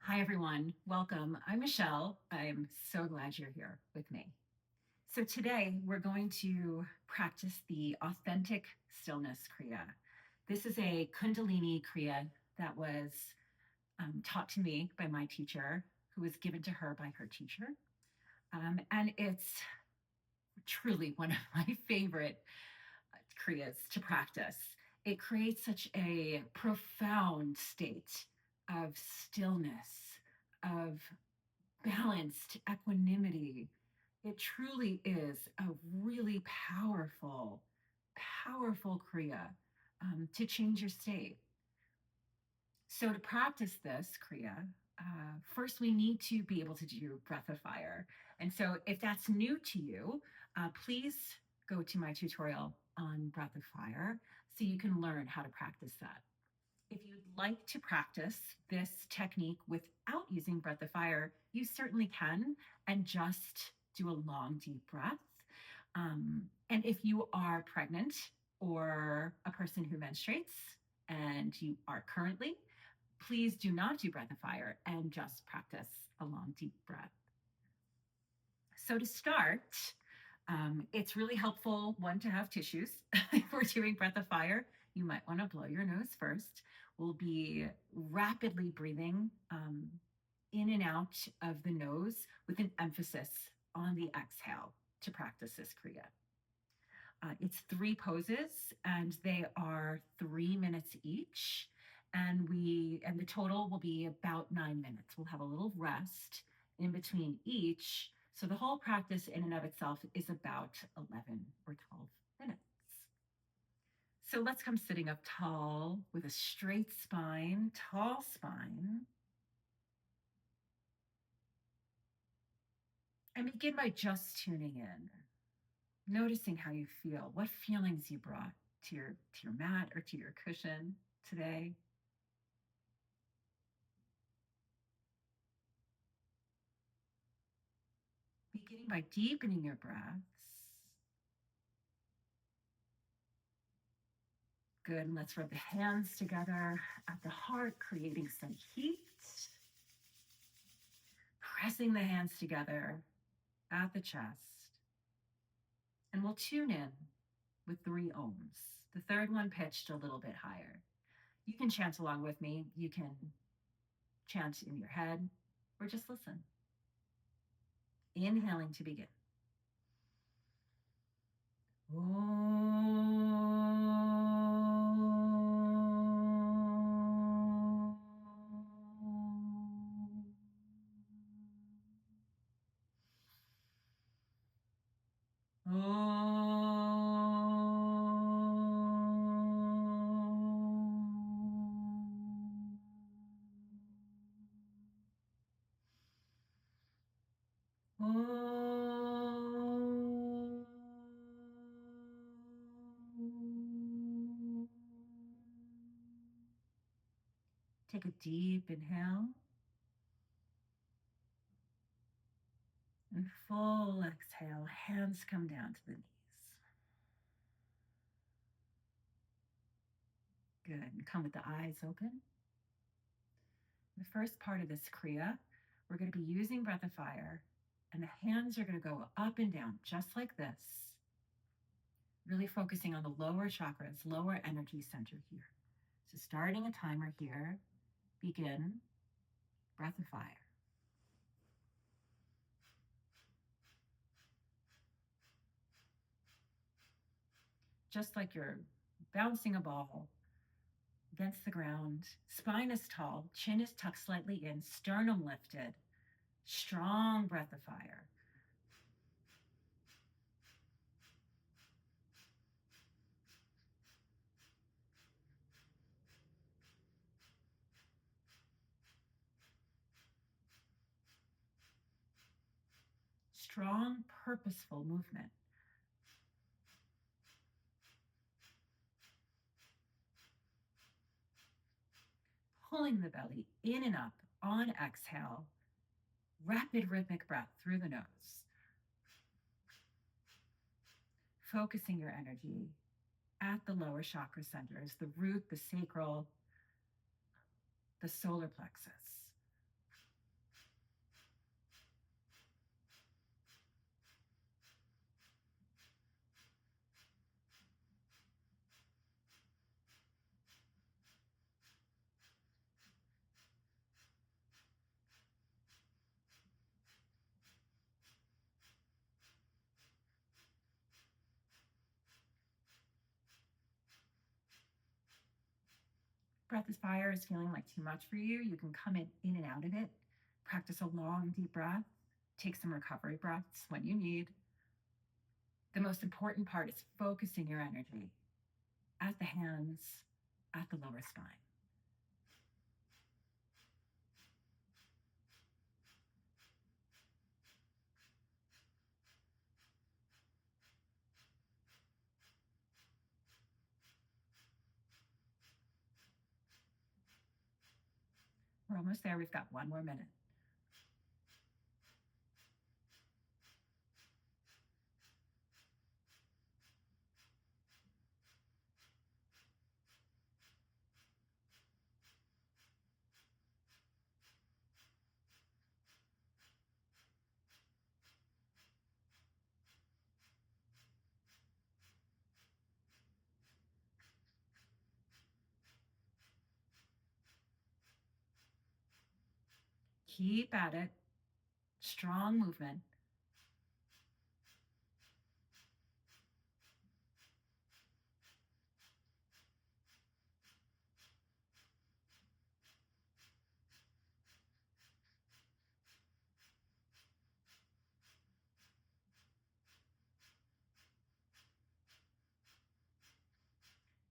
Hi, everyone. Welcome. I'm Michelle. I'm so glad you're here with me. So, today we're going to practice the authentic stillness Kriya. This is a Kundalini Kriya that was taught to me by my teacher, who was given to her by her teacher. And it's truly one of my favorite Kriyas to practice. It creates such a profound state of stillness, of balanced equanimity. It truly is a really powerful Kriya to change your state. So, to practice this Kriya, first we need to be able to do breath of fire. And so, if that's new to you, please go to my tutorial on breath of fire so you can learn how to practice that. If you'd like to practice this technique without using breath of fire, you certainly can, and just do a long, deep breath. And if you are pregnant or a person who menstruates and you are currently, please do not do breath of fire and just practice a long, deep breath. So to start, it's really helpful, one, to have tissues. If we're doing breath of fire, you might want to blow your nose first. We'll be rapidly breathing in and out of the nose with an emphasis on the exhale to practice this Kriya. It's 3 poses and they are 3 minutes each. And the total will be about 9 minutes. We'll have a little rest in between each. So the whole practice in and of itself is about 11 or 12 minutes. So let's come sitting up tall with a straight spine, tall spine. And begin by just tuning in, noticing how you feel, what feelings you brought to your mat or to your cushion today. Beginning by deepening your breaths. Good, and let's rub the hands together at the heart, creating some heat. Pressing the hands together at the chest. And we'll tune in with 3 ohms. The third one pitched a little bit higher. You can chant along with me. You can chant in your head or just listen. Inhaling to begin. Take a deep inhale and full exhale. Hands come down to the knees. Good. And come with the eyes open. The first part of this Kriya, we're going to be using breath of fire, and the hands are going to go up and down just like this, really focusing on the lower chakras, lower energy center here. So starting a timer here, begin breath of fire. Just like you're bouncing a ball against the ground, spine is tall, chin is tucked slightly in, sternum lifted, strong breath of fire. Strong, purposeful movement. Pulling the belly in and up on exhale. Rapid rhythmic breath through the nose. Focusing your energy at the lower chakra centers, the root, the sacral, the solar plexus. breath is fire is feeling like too much for you, you can come in and out of it. Practice a long, deep breath. Take some recovery breaths when you need. The most important part is focusing your energy at the hands, at the lower spine. We're almost there. We've got one more minute. Keep at it. Strong movement.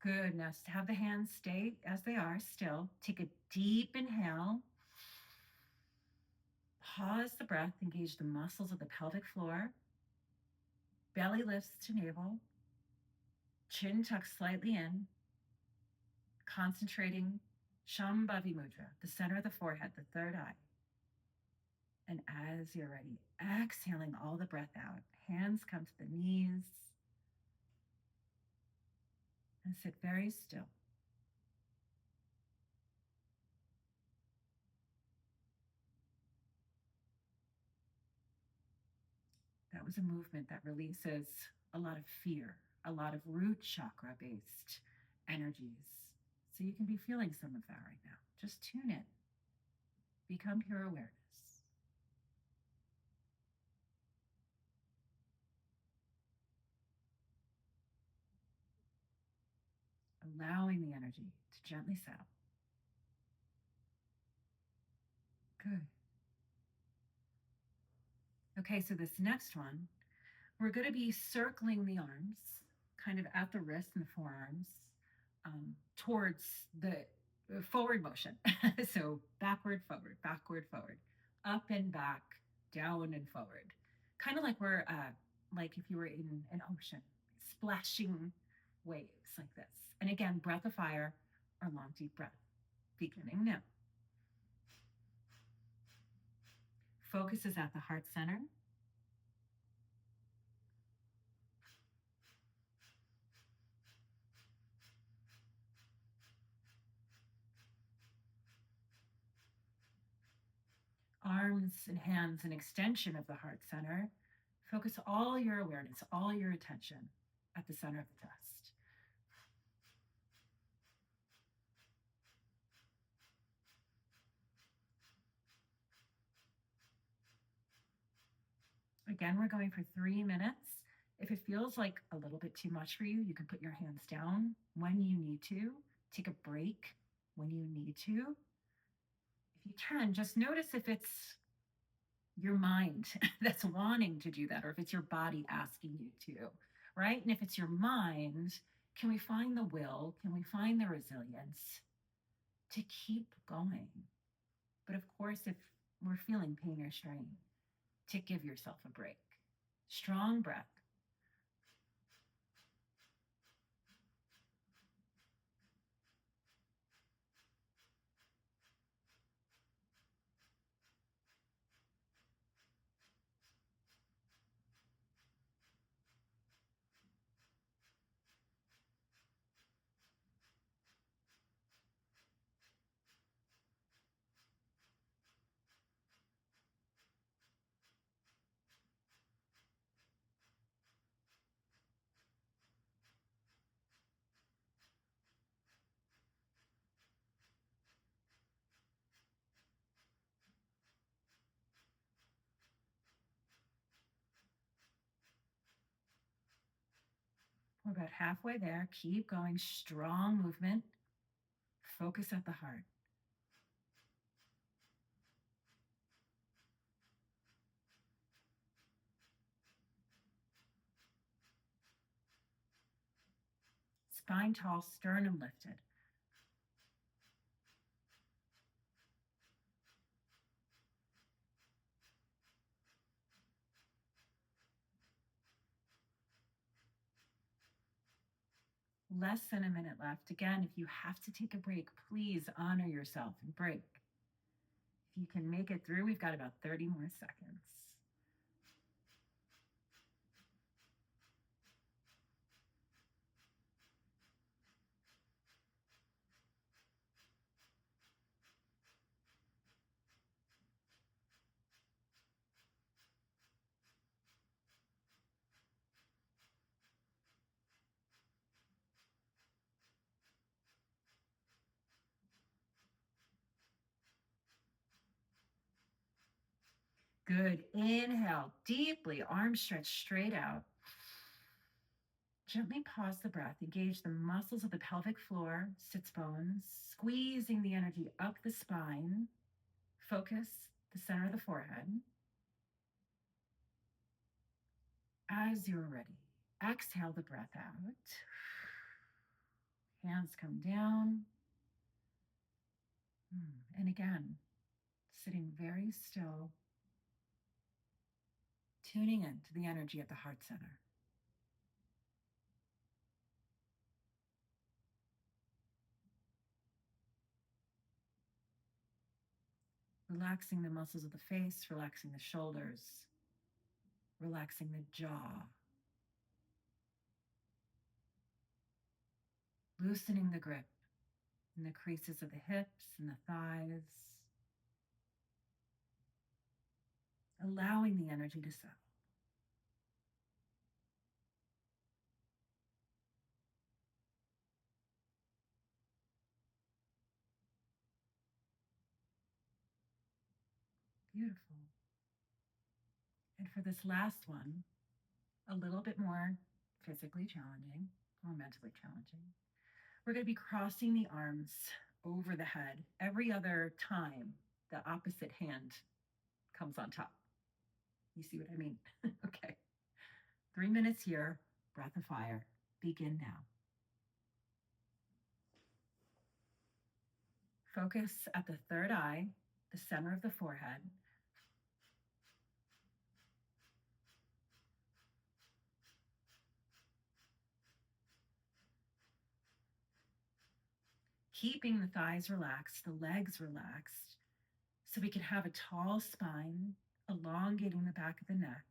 Good. Now have the hands stay as they are still. Take a deep inhale. Pause the breath. Engage the muscles of the pelvic floor. Belly lifts to navel. Chin tucks slightly in. Concentrating Shambhavi Mudra, the center of the forehead, the third eye. And as you're ready, exhaling all the breath out. Hands come to the knees. And sit very still. That was a movement that releases a lot of fear, a lot of root chakra based energies. So you can be feeling some of that right now. Just tune in. Become pure awareness. Allowing the energy to gently settle. Good. Okay, so this next one, we're going to be circling the arms, kind of at the wrist and the forearms, towards the forward motion. So backward, forward, up and back, down and forward. Kind of like we're, like if you were in an ocean, splashing waves like this. And again, breath of fire or long, deep breath. Beginning now. Focus is at the heart center. Arms and hands an extension of the heart center. Focus all your awareness, all your attention at the center of the chest. Again, we're going for 3 minutes. If it feels like a little bit too much for you, you can put your hands down when you need to. Take a break when you need to. If you can, just notice if it's your mind that's wanting to do that, or if it's your body asking you to, right? And if it's your mind, can we find the will? Can we find the resilience to keep going? But of course, if we're feeling pain or strain, to give yourself a break. Strong breath. We're about halfway there. Keep going. Strong movement. Focus at the heart. Spine tall, sternum lifted. Less than a minute left. Again, if you have to take a break, please honor yourself and break. If you can make it through, we've got about 30 more seconds. Good. Inhale deeply, arms stretched straight out. Gently pause the breath. Engage the muscles of the pelvic floor, sits bones, squeezing the energy up the spine. Focus the center of the forehead. As you're ready, exhale the breath out. Hands come down. And again, sitting very still, tuning into the energy at the heart center. Relaxing the muscles of the face, relaxing the shoulders, relaxing the jaw. Loosening the grip in the creases of the hips and the thighs. Allowing the energy to settle. Beautiful. And for this last one, a little bit more physically challenging or mentally challenging. We're going to be crossing the arms over the head every other time the opposite hand comes on top. You see what I mean? Okay. 3 minutes here, breath of fire. Begin now. Focus at the third eye, the center of the forehead. Keeping the thighs relaxed, the legs relaxed, so we can have a tall spine, elongating the back of the neck,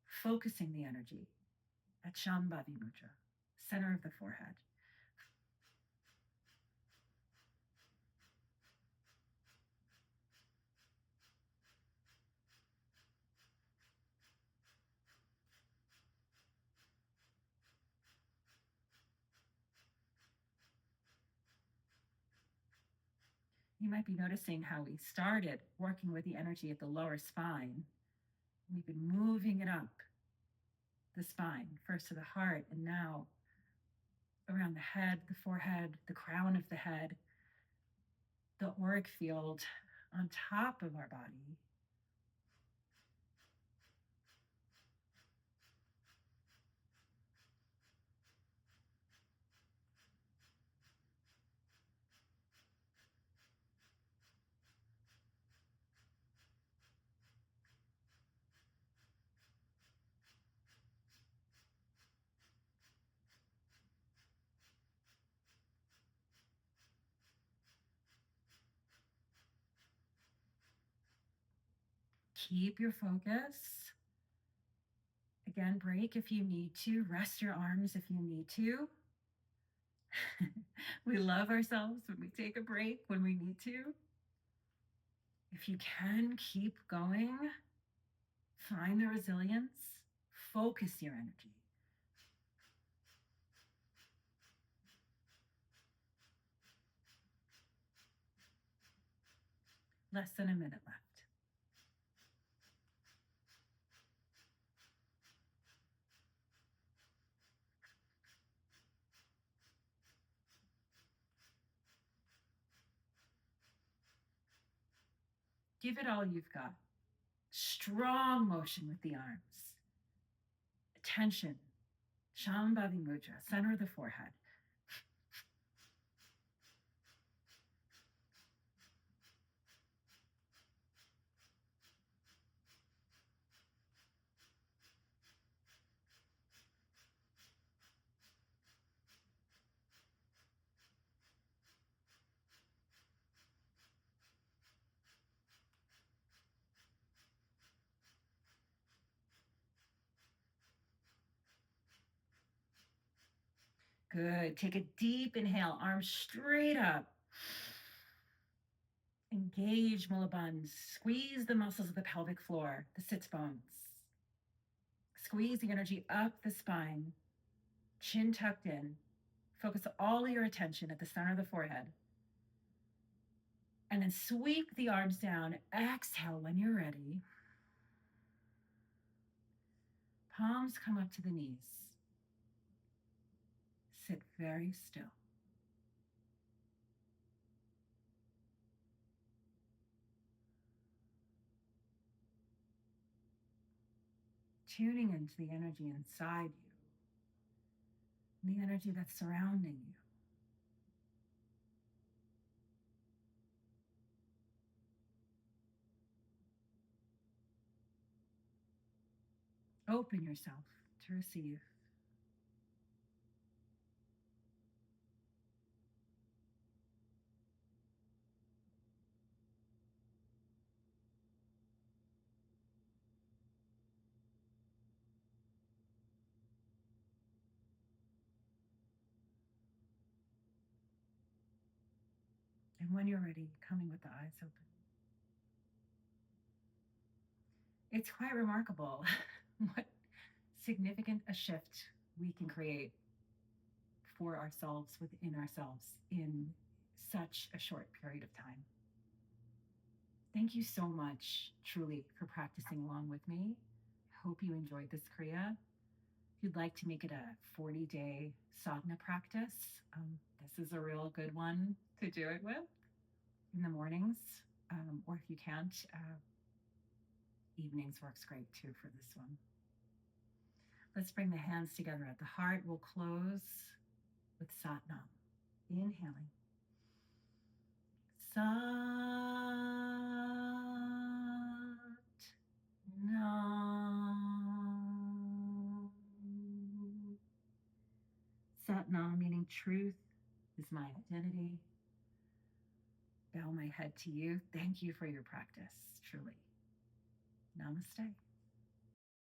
focusing the energy at Shambhavi Mudra, center of the forehead. You might be noticing how we started working with the energy at the lower spine. We've been moving it up the spine, first to the heart, and now around the head, the forehead, the crown of the head, the auric field on top of our body. Keep your focus. Again, break if you need to. Rest your arms if you need to. We love ourselves when we take a break, when we need to. If you can, keep going. Find the resilience. Focus your energy. Less than a minute left. Give it all you've got. Strong motion with the arms. Attention. Shambhavi Mudra, center of the forehead. Good. Take a deep inhale, arms straight up. Engage Mulabandh. Squeeze the muscles of the pelvic floor, the sits bones. Squeeze the energy up the spine, chin tucked in. Focus all your attention at the center of the forehead. And then sweep the arms down. Exhale when you're ready. Palms come up to the knees. Sit very still. Tuning into the energy inside you, the energy that's surrounding you. Open yourself to receive. And when you're ready, coming with the eyes open. It's quite remarkable what significant a shift we can create for ourselves, within ourselves, in such a short period of time. Thank you so much, truly, for practicing along with me. I hope you enjoyed this Kriya. If you'd like to make it a 40-day sadhana practice, this is a real good one to do it with in the mornings, or if you can't, evenings works great too for this one. Let's bring the hands together at the heart. We'll close with Satnam. Inhaling. Sat Nam. Satnam meaning truth is my identity. Bow my head to you. Thank you for your practice, truly. Namaste.